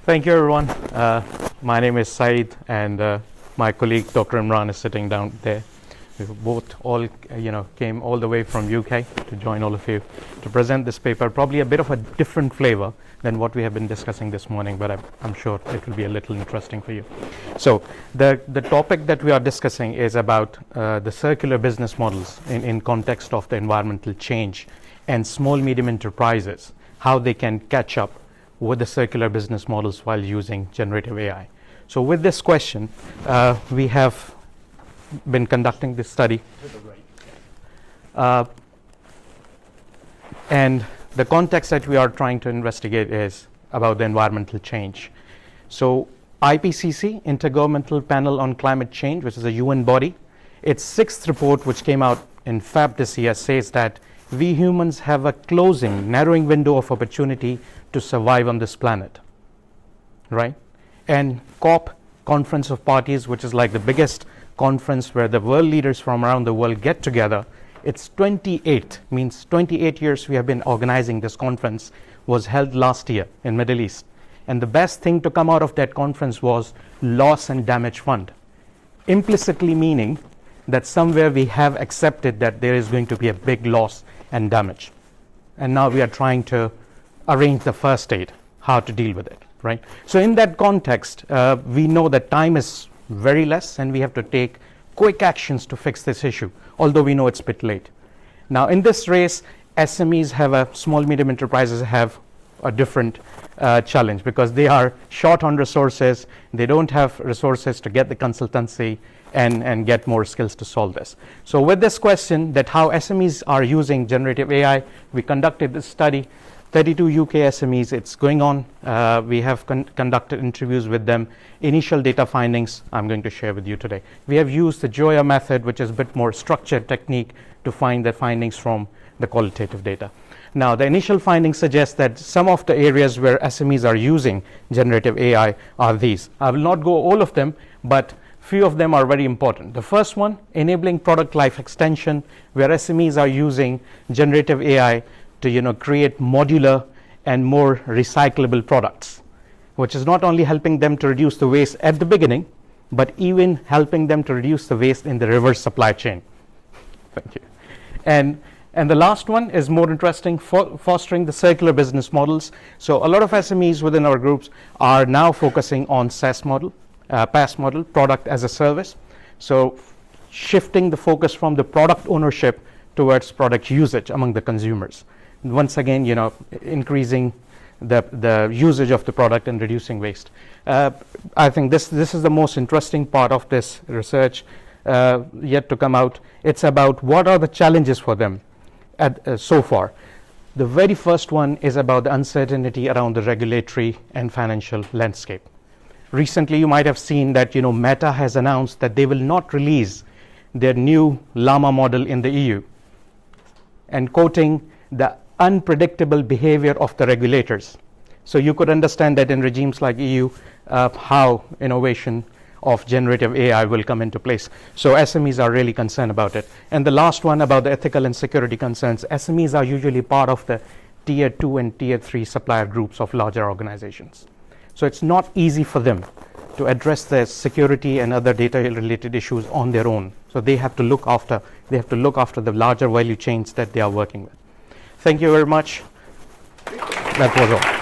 Thank you, everyone. My name is Saeed, and my colleague Dr. Imran is sitting down there. We both came all the way from UK to join all of you to present this paper. Probably a bit of a different flavor than what we have been discussing this morning, but I'm sure it will be a little interesting for you. So the topic that we are discussing is about the circular business models in context of the environmental change and small medium enterprises, how they can catch up with the circular business models while using generative AI. So with this question, we have been conducting this study. And the context that we are trying to investigate is about the environmental change. So IPCC, Intergovernmental Panel on Climate Change, which is a UN body, its sixth report, which came out in Feb this year, says that we humans have a narrowing window of opportunity to survive on this planet, right? And COP, Conference of Parties, which is like the biggest conference where the world leaders from around the world get together. It's 28 years we have been organizing this conference, was held last year in Middle East. And the best thing to come out of that conference was loss and damage fund, implicitly meaning that somewhere we have accepted that there is going to be a big loss and damage. And now we are trying to arrange the first aid, how to deal with it, right? So in that context, we know that time is very less and we have to take quick actions to fix this issue, although we know it's a bit late. Now in this race, SMEs small medium enterprises have a different challenge because they are short on resources, they don't have resources to get the consultancy and get more skills to solve this. So with this question that how SMEs are using generative AI, we conducted this study, 32 UK SMEs, it's going on. We have conducted interviews with them. Initial data findings I'm going to share with you today. We have used the Joya method, which is a bit more structured technique to find the findings from the qualitative data. Now, the initial findings suggest that some of the areas where SMEs are using generative AI are these. I will not go all of them, but few of them are very important. The first one, enabling product life extension, where SMEs are using generative AI to create modular and more recyclable products, which is not only helping them to reduce the waste at the beginning, but even helping them to reduce the waste in the reverse supply chain. Thank you. And the last one is more interesting, fostering the circular business models. So a lot of SMEs within our groups are now focusing on PaaS model, product as a service. So shifting the focus from the product ownership towards product usage among the consumers. Once again, increasing the usage of the product and reducing waste. I think this is the most interesting part of this research yet to come out. It's about what are the challenges for them so far. The very first one is about the uncertainty around the regulatory and financial landscape. Recently, you might have seen that Meta has announced that they will not release their new Llama model in the EU, and quoting the unpredictable behavior of the regulators. So you could understand that in regimes like EU, how innovation of generative AI will come into place. So SMEs are really concerned about it. And the last one about the ethical and security concerns, SMEs are usually part of the tier 2 and tier 3 supplier groups of larger organizations. So it's not easy for them to address the security and other data related issues on their own. So they have to look after the larger value chains that they are working with. Thank you very much. That was all.